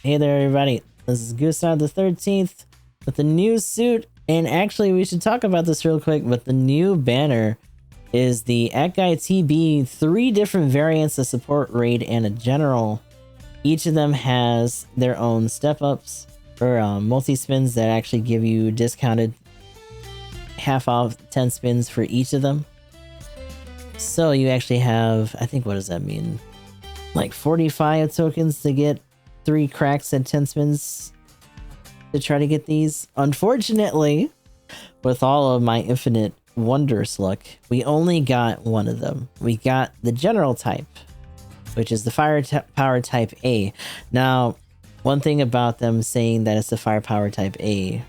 Hey there, everybody. This is Gustav the 13th with the new suit. And actually, we should talk about this real quick. But the new banner is the Acguy TB, 3 different variants, a support, raid, and a general. Each of them has their own step-ups or multi-spins that actually give you discounted half off 10 spins for each of them. So you actually have, I think, what does that mean? Like 45 tokens to get 3 cracks at 10 spins to try to get these. Unfortunately, with all of my infinite wondrous luck, we only got one of them. We got the general type, which is the firepower type A. Now, one thing about them saying that it's the firepower type A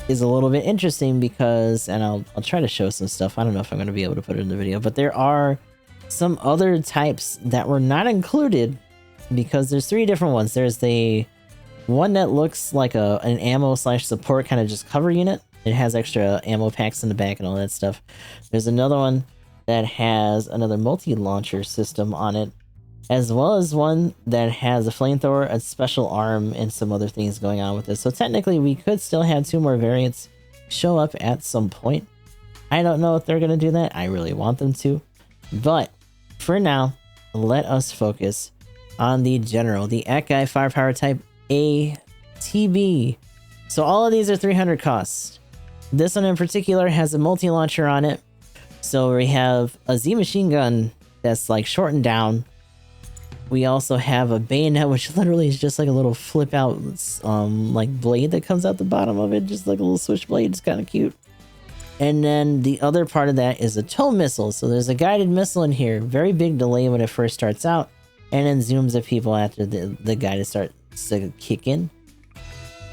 is a little bit interesting because, and I'll try to show some stuff. I don't know if I'm going to be able to put it in the video, but there are some other types that were not included because there's 3 different ones. There's the one that looks like an ammo / support kind of just cover unit. It has extra ammo packs in the back and all that stuff. There's another one that has another multi-launcher system on it, as well as one that has a flamethrower, a special arm, and some other things going on with it. So technically, we could still have 2 more variants show up at some point. I don't know if they're going to do that. I really want them to. But for now, let us focus on the general, the Acguy Firepower Type A TB. So all of these are 300 costs. This one in particular has a multi-launcher on it. So we have a Z machine gun that's like shortened down. We also have a bayonet, which literally is just like a little flip out like blade that comes out the bottom of it, just like a little switchblade. It's kind of cute. And then the other part of that is a tow missile. So there's a guided missile in here, very big delay when it first starts out, and then zooms at people after the guided starts to kick in.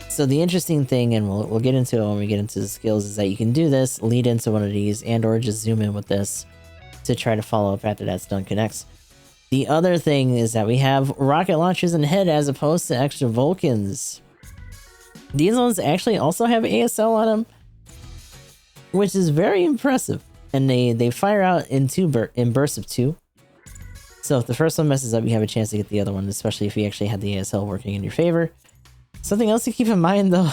So the interesting thing, and we'll get into it when we get into the skills, is that you can do this, lead into one of these, and or just zoom in with this to try to follow up after that's done connects. The other thing is that we have rocket launchers in head as opposed to extra Vulcans. These ones actually also have ASL on them, which is very impressive. And they fire out in bursts of 2. So if the first one messes up, you have a chance to get the other one, especially if you actually had the ASL working in your favor. Something else to keep in mind, though,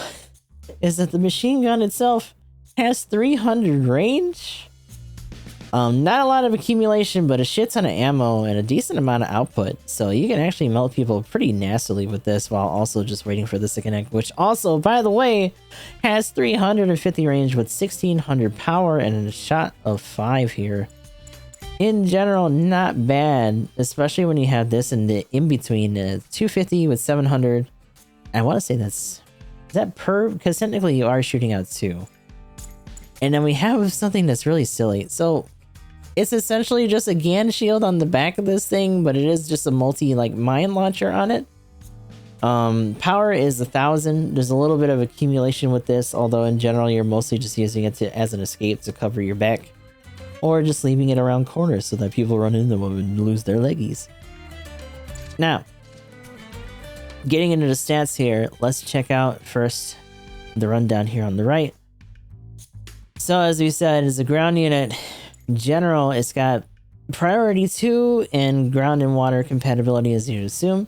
is that the machine gun itself has 300 range. Not a lot of accumulation, but a shit ton of ammo and a decent amount of output. So you can actually melt people pretty nastily with this while also just waiting for this to connect, which also, by the way, has 350 range with 1600 power and a shot of 5 here. In general, not bad, especially when you have this in the in-between, 250 with 700. I want to say is that per, because technically you are shooting out 2. And then we have something that's really silly. So it's essentially just a GAN shield on the back of this thing, but it is just a mine launcher on it. Power is 1000. There's a little bit of accumulation with this, although in general you're mostly just using it as an escape to cover your back, or just leaving it around corners so that people run into them and lose their leggies. Now, getting into the stats here, let's check out first the rundown here on the right. So as we said, it's a ground unit. General, it's got priority 2 and ground and water compatibility, as you'd assume.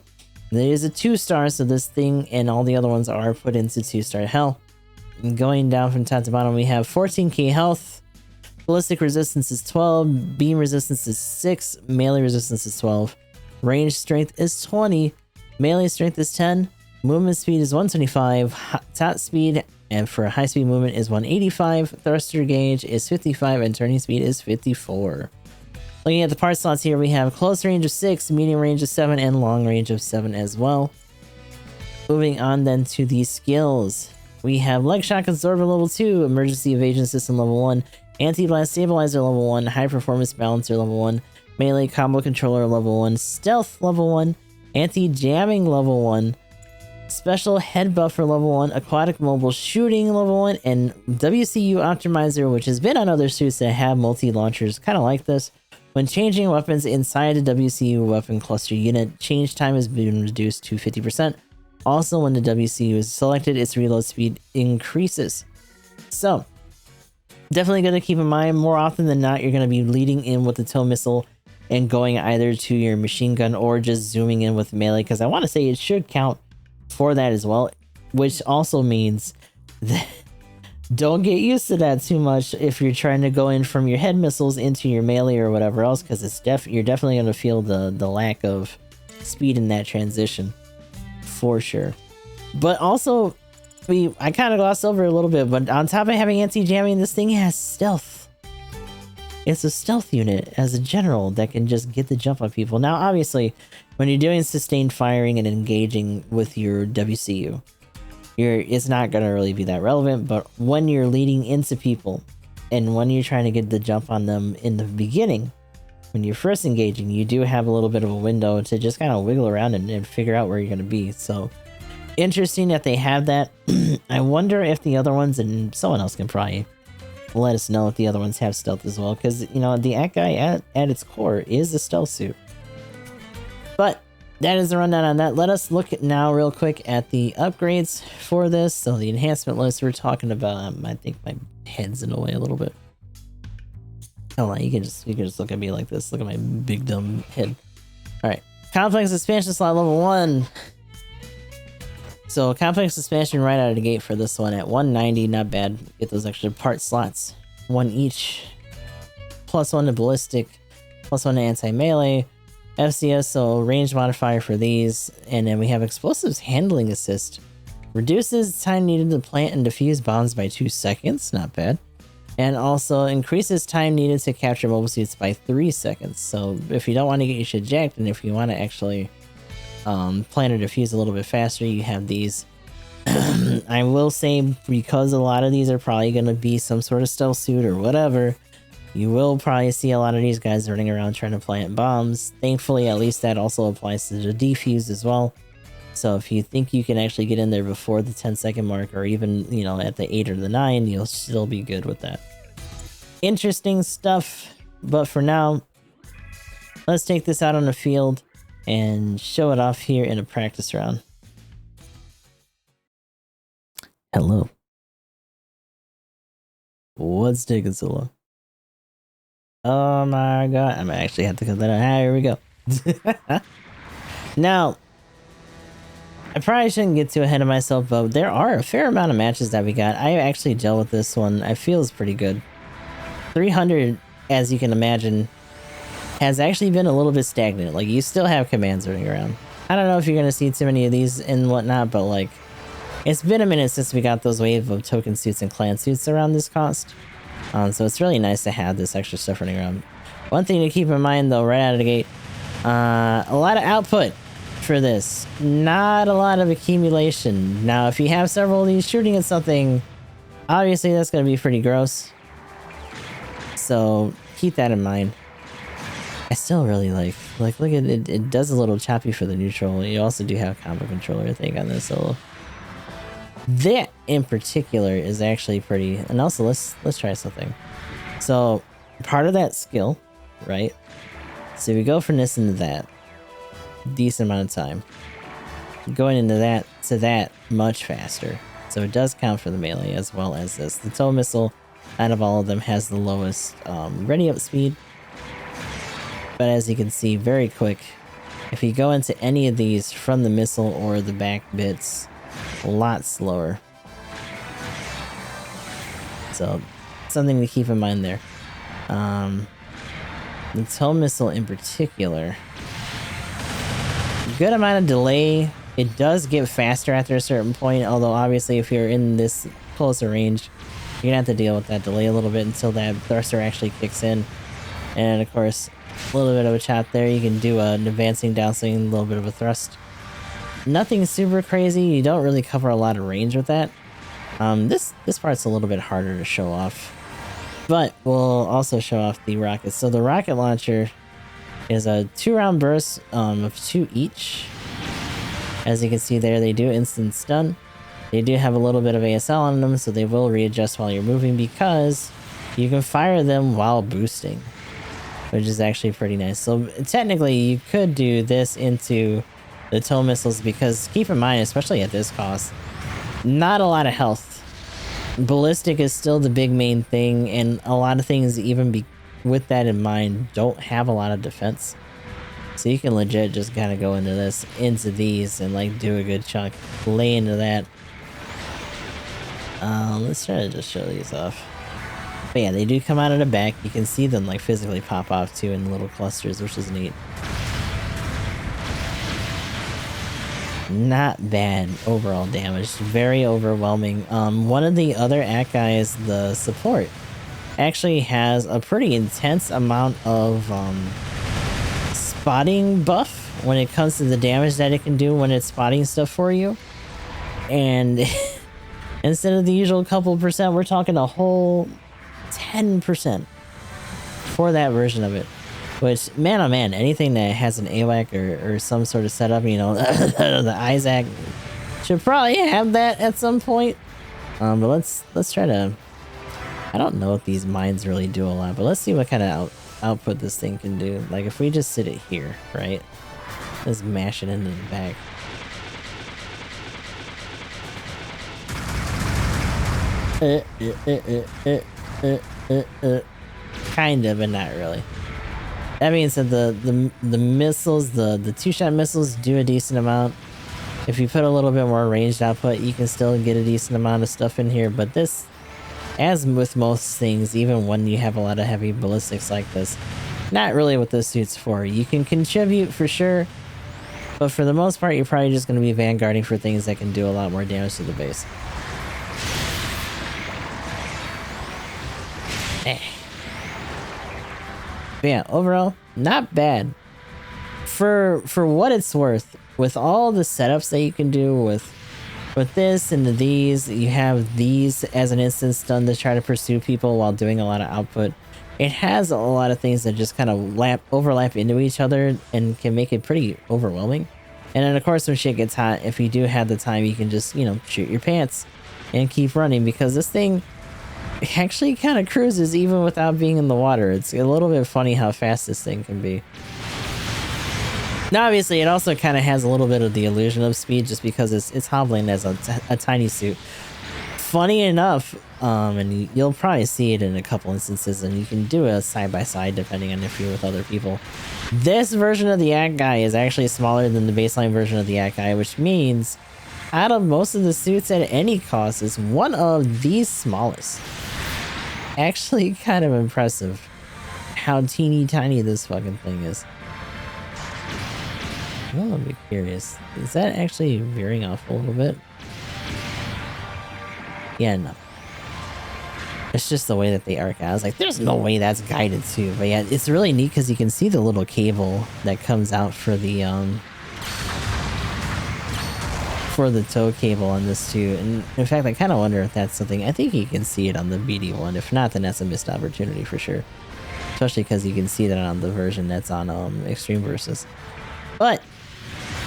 There is a 2-star, so this thing and all the other ones are put into 2-star hell. And going down from top to bottom, we have 14k health, ballistic resistance is 12, beam resistance is 6, melee resistance is 12, range strength is 20, melee strength is 10, movement speed is 125, top speed and for high speed movement is 185, thruster gauge is 55, and turning speed is 54. Looking at the part slots here, we have close range of 6, medium range of 7, and long range of 7 as well. Moving on then to the skills. We have leg shock absorber level 2, emergency evasion system level 1, anti-blast stabilizer level 1, high performance balancer level 1, melee combo controller level 1, stealth level 1, anti-jamming level 1, special head buffer level 1, aquatic mobile shooting level 1, and WCU optimizer, which has been on other suits that have multi-launchers kind of like this. When changing weapons inside the WCU weapon cluster unit, change time has been reduced to 50%. Also, when the WCU is selected, its reload speed increases. So, definitely going to keep in mind, more often than not, you're going to be leading in with the tow missile and going either to your machine gun or just zooming in with melee, because I want to say it should count for that as well, which also means that don't get used to that too much if you're trying to go in from your head missiles into your melee or whatever else, because you're definitely going to feel the lack of speed in that transition for sure. But also, I kind of glossed over a little bit, but on top of having anti-jamming, this thing has stealth. It's a stealth unit as a general that can just get the jump on people. Now, obviously, when you're doing sustained firing and engaging with your WCU, it's not going to really be that relevant, but when you're leading into people and when you're trying to get the jump on them in the beginning, when you're first engaging, you do have a little bit of a window to just kind of wiggle around and figure out where you're going to be. So interesting that they have that. I wonder if the other ones, and someone else can probably let us know if the other ones have stealth as well, because, you know, the Acguy at its core is a stealth suit. But that is the rundown on that. Let us look now real quick at the upgrades for this. So the enhancement list we're talking about, I think my head's in the way a little bit. Hold on, you can just look at me like this. Look at my big dumb head. All right, complex expansion slot level 1. So complex expansion right out of the gate for this one at 190, not bad. Get those extra part slots, 1 each. +1 to ballistic, +1 to anti-melee. FCS, so range modifier for these. And then we have explosives handling assist. Reduces time needed to plant and defuse bombs by 2 seconds, not bad. And also increases time needed to capture mobile suits by 3 seconds. So if you don't want to get your shit jacked, and if you want to actually plant or defuse a little bit faster, you have these. I will say, because a lot of these are probably going to be some sort of stealth suit or whatever, you will probably see a lot of these guys running around trying to plant bombs. Thankfully, at least that also applies to the defuse as well. So if you think you can actually get in there before the 10-second mark, or even, you know, at the 8 or the 9, you'll still be good with that. Interesting stuff. But for now, let's take this out on the field and show it off here in a practice round. Hello. What's taking so long? Oh my god, I might actually have to cut that out. Ah, here we go. Now, I probably shouldn't get too ahead of myself, but there are a fair amount of matches that we got. I actually dealt with this one. I feel it's pretty good. 300, as you can imagine, has actually been a little bit stagnant. Like, you still have commands running around. I don't know if you're going to see too many of these and whatnot, but like, it's been a minute since we got those wave of token suits and clan suits around this cost. So it's really nice to have this extra stuff running around. One thing to keep in mind though, right out of the gate, a lot of output for this, not a lot of accumulation. Now, if you have several of these shooting at something, obviously that's going to be pretty gross. So keep that in mind. I still really like look at it. It does a little choppy for the neutral. You also do have combo controller, I think, on this. So that in particular is actually pretty. And also, let's try something. So part of that skill, right? So we go from this into that, decent amount of time. Going into that to that much faster. So it does count for the melee as well as this. The tow missile, out of all of them, has the lowest ready up speed. But as you can see, very quick. If you go into any of these from the missile or the back bits, a lot slower. So something to keep in mind there. The tow missile in particular, good amount of delay. It does get faster after a certain point, although obviously if you're in this closer range, you're gonna have to deal with that delay a little bit until that thruster actually kicks in. And of course, a little bit of a chop there. You can do an advancing downswing, a little bit of a thrust. Nothing super crazy. You don't really cover a lot of range with that. This part's a little bit harder to show off, but we'll also show off the rockets. So the rocket launcher is a 2-round burst of 2 each. As you can see there, they do instant stun. They do have a little bit of ASL on them, so they will readjust while you're moving, because you can fire them while boosting, which is actually pretty nice. So technically you could do this into the tow missiles, because keep in mind, especially at this cost, not a lot of health. Ballistic is still the big main thing, and a lot of things, even with that in mind, don't have a lot of defense. So you can legit just kind of go into these, and like do a good chunk, lay into that. Let's try to just show these off. But yeah, they do come out of the back. You can see them like physically pop off too in little clusters, which is neat. Not bad overall damage, very overwhelming. One of the other Acguys, the support, actually has a pretty intense amount of spotting buff when it comes to the damage that it can do when it's spotting stuff for you. And instead of the usual couple percent, we're talking a whole 10% for that version of it. Which, man oh man, anything that has an AWAC or some sort of setup, you know, the Isaac should probably have that at some point. But let's try to... I don't know if these mines really do a lot, but let's see what kind of output this thing can do. Like, if we just sit it here, right? Let's mash it into the back. Kind of, but not really. That being said, the missiles, the two-shot missiles do a decent amount. If you put a little bit more ranged output, you can still get a decent amount of stuff in here. But this, as with most things, even when you have a lot of heavy ballistics like this, not really what this suit's for. You can contribute for sure, but for the most part, you're probably just going to be vanguarding for things that can do a lot more damage to the base. But yeah, overall, not bad. For what it's worth, with all the setups that you can do with this and these, you have these as an instance done to try to pursue people while doing a lot of output. It has a lot of things that just kind of overlap into each other and can make it pretty overwhelming. And then of course when shit gets hot, if you do have the time, you can just, you know, shoot your pants and keep running, because this thing actually kind of cruises even without being in the water. It's a little bit funny how fast this thing can be. Now obviously it also kind of has a little bit of the illusion of speed just because it's hobbling as a tiny suit. Funny enough, and you'll probably see it in a couple instances, and you can do a side-by-side depending on if you're with other people. This version of the Acguy is actually smaller than the baseline version of the Acguy, which means out of most of the suits at any cost is one of the smallest. Actually kind of impressive how teeny tiny this fucking thing is. Oh, I'm curious. Is that actually veering off a little bit? Yeah, no. It's just the way that they arc out. I was like, there's no way that's guided too. But yeah, it's really neat because you can see the little cable that comes out for the tow cable on this too. And in fact, I kind of wonder if that's something. I think you can see it on the BD one. If not, then that's a missed opportunity for sure. Especially because you can see that on the version that's on Extreme Versus. But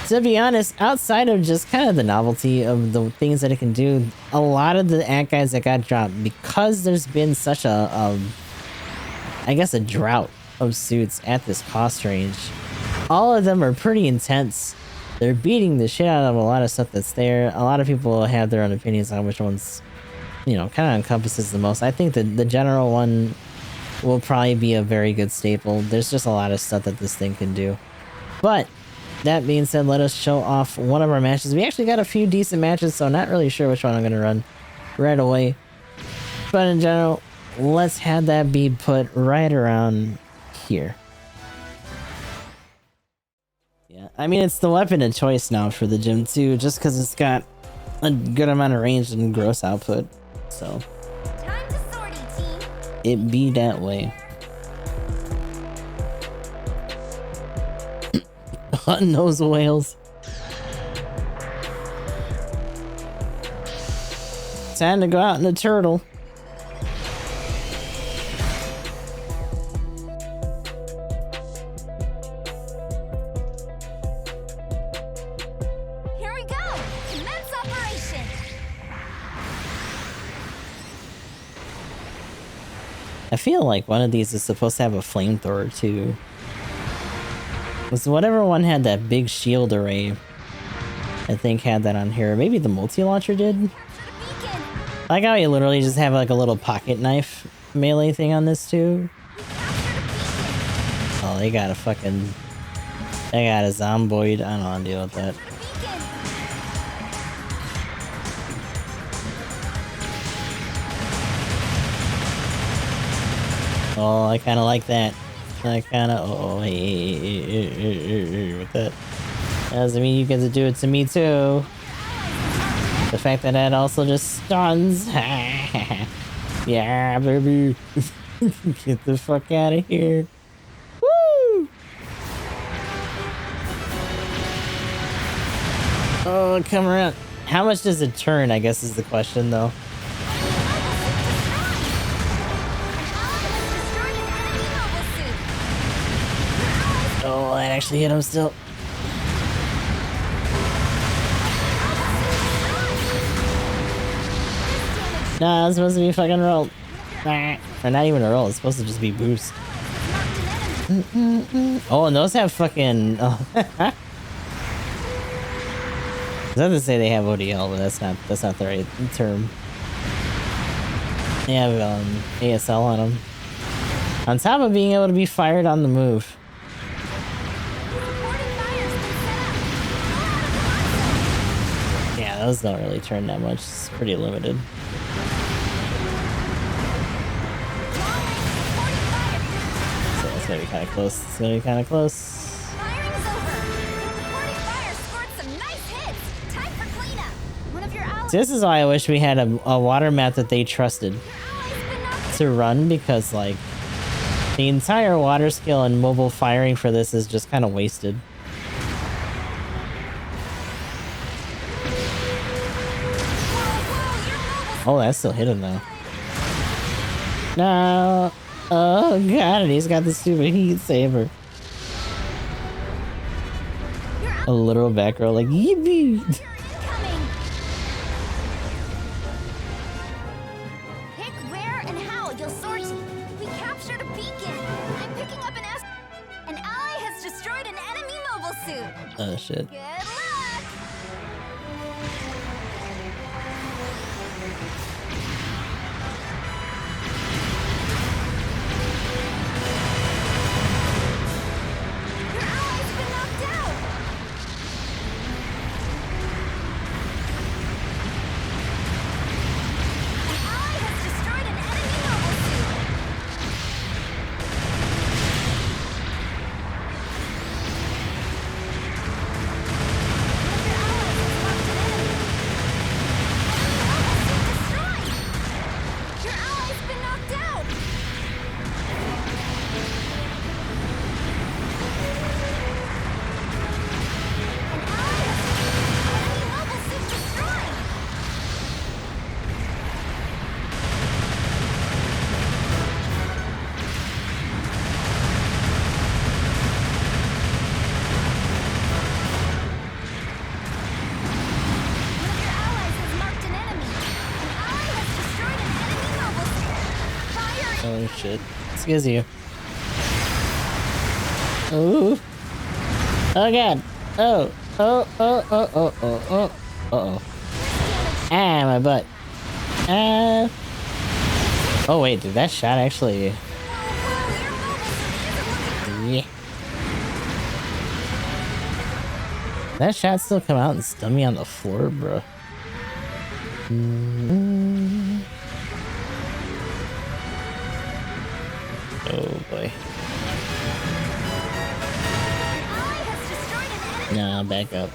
to be honest, outside of just kind of the novelty of the things that it can do, a lot of the Acguys that got dropped, because there's been such a I guess a drought of suits at this cost range, all of them are pretty intense. They're beating the shit out of a lot of stuff that's there. A lot of people have their own opinions on which one's, you know, kind of encompasses the most. I think that the general one will probably be a very good staple. There's just a lot of stuff that this thing can do. But that being said, let us show off one of our matches. We actually got a few decent matches, so not really sure which one I'm going to run right away. But in general, let's have that be put right around here. Yeah, I mean, it's the weapon of choice now for the gym too, just because it's got a good amount of range and gross output. So Time to sortie, team. It be that way. Nose whales. Time to go out in the turtle. Here we go. Commence operation. I feel like one of these is supposed to have a flamethrower too. Was whatever one had that big shield array, I think had that on here. Maybe the multi-launcher did? I like how you literally just have like a little pocket knife melee thing on this too. Oh, they got a fucking I got a zomboid. I don't want to deal with that. Oh, I kind of like that. I kind of... Oh, hey, with that. Doesn't mean you get to do it to me, too. The fact that that also just stuns. Yeah, baby. Get the fuck out of here. Woo! Oh, come around. How much does it turn, I guess is the question, though. Oh, that actually hit him still. Nah, it's supposed to be fucking roll. Or not even a roll, it's supposed to just be boost. Oh, and those have fucking... Oh. I was about to say they have ODL, but that's not the right term. They have ASL on them. On top of being able to be fired on the move. Yeah, those don't really turn that much. It's pretty limited. So it's gonna be kind of close. It's gonna be kind of close. This is why I wish we had a water map that they trusted to run, because like the entire water skill and mobile firing for this is just kind of wasted. Oh, that still hit him though. No. Oh god, and he's got the stupid heat saber. A literal back row like yippee. Oh shit. Good luck! Your ally's been knocked out! An ally has destroyed an enemy mobile suit! Oh shit. Excuse you. Ooh. Oh god. Oh. Oh, oh, oh, oh, oh, oh. Uh-oh. Ah, my butt. Ah. Oh wait, did that shot actually... Yeah. That shot still come out and stun me on the floor, bro. Oh boy. Nah, back up.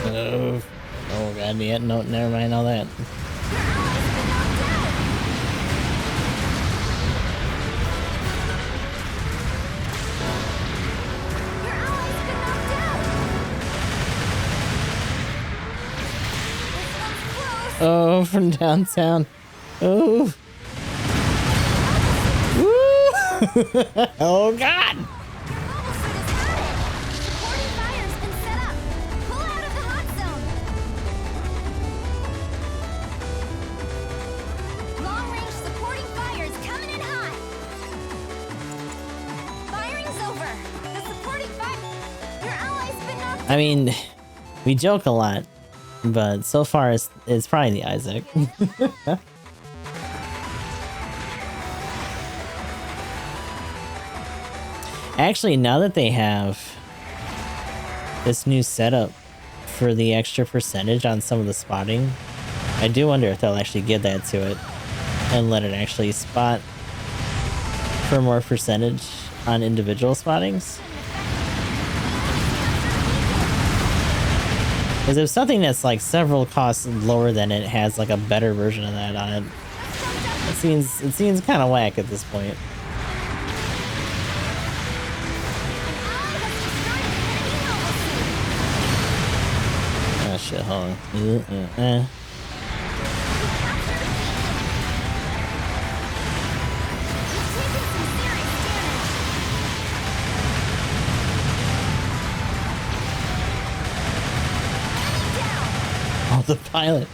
Oh, oh god, yeah, no, never mind all that. Oh, from downtown. Oh. Woo! Oh god! I mean, we joke a lot, but so far it's probably the Isaac. Actually, now that they have this new setup for the extra percentage on some of the spotting, I do wonder if they'll actually give that to it and let it actually spot for more percentage on individual spottings. Because if something that's like several costs lower than it has like a better version of that on it, it seems kind of whack at this point. Oh shit, hold on. Oh, the pilot.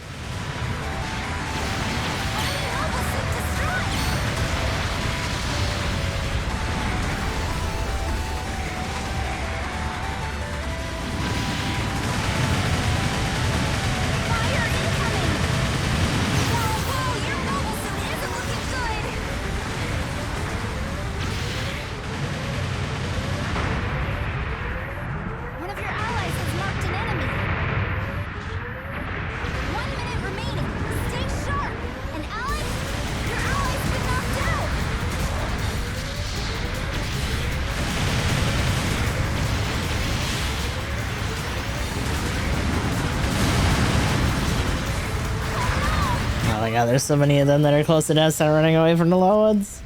Oh my god, there's so many of them that are close to death, start running away from the low ones.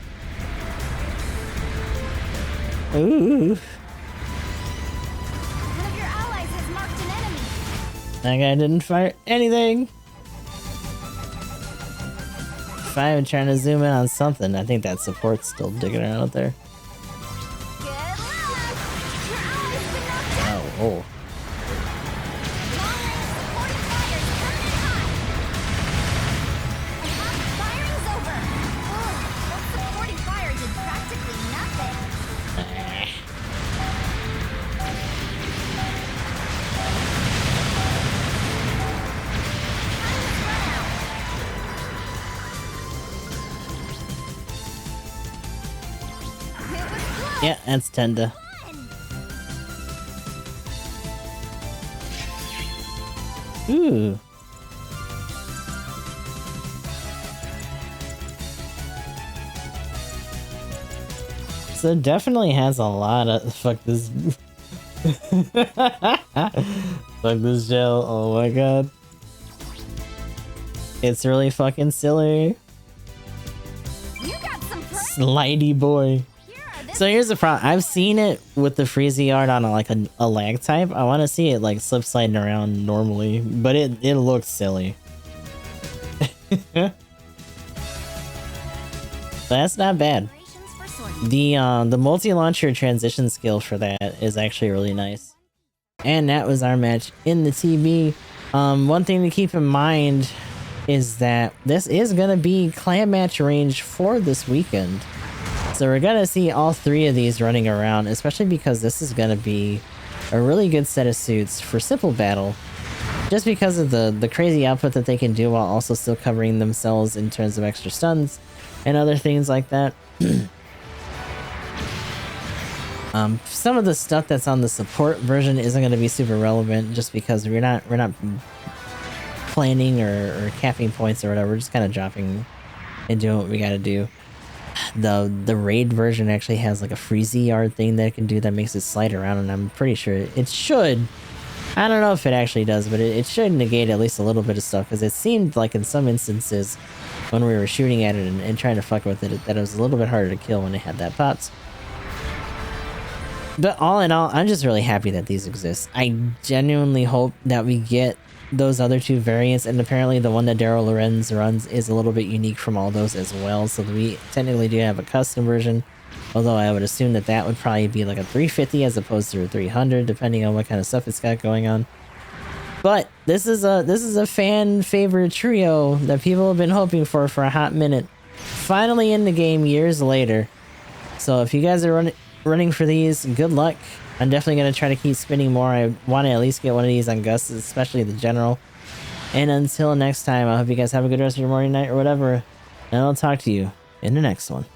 Ooh. One of your allies has marked an enemy. That guy didn't fire anything. If I'm trying to zoom in on something, I think that support's still digging around out there. Good luck. Your allies been knocked out. Oh. Long-range supporting fires coming in hot. And hot firing's over. Ugh, that supporting fire did practically nothing. It was close. Yeah, that's Tenda. Ooh. So it definitely has a lot of fuck this. Fuck this gel. Oh my god. It's really fucking silly. You got some Slidey boy. Here are this So here's the problem. I've seen it with the Freezy art on a lag type. I want to see it like slip sliding around normally, but it looks silly. That's not bad. preparations for sorting. The multi-launcher transition skill for that is actually really nice. And that was our match in the TB. One thing to keep in mind is that this is gonna be clan match range for this weekend. So we're gonna see all three of these running around, especially because this is gonna be a really good set of suits for simple battle. Just because of the crazy output that they can do while also still covering themselves in terms of extra stuns and other things like that. Some of the stuff that's on the support version isn't going to be super relevant just because we're not planning or capping points or whatever. We're just kind of dropping and doing what we got to do. The raid version actually has like a freezy yard thing that it can do that makes it slide around, and I'm pretty sure it should. I don't know if it actually does, but it should negate at least a little bit of stuff, because it seemed like in some instances when we were shooting at it and trying to fuck with it that it was a little bit harder to kill when it had that pops. But all in all, I'm just really happy that these exist. I genuinely hope that we get those other two variants, and apparently the one that Daryl Lorenz runs is a little bit unique from all those as well, so that we technically do have a custom version, although I would assume that that would probably be like a 350 as opposed to a 300, depending on what kind of stuff it's got going on. But this is a fan favorite trio that people have been hoping for a hot minute, finally in the game years later. So if you guys are running for these, good luck. I'm definitely going to try to keep spinning more. I want to at least get one of these on Gus, especially the general. And until next time, I hope you guys have a good rest of your morning, night, or whatever. And I'll talk to you in the next one.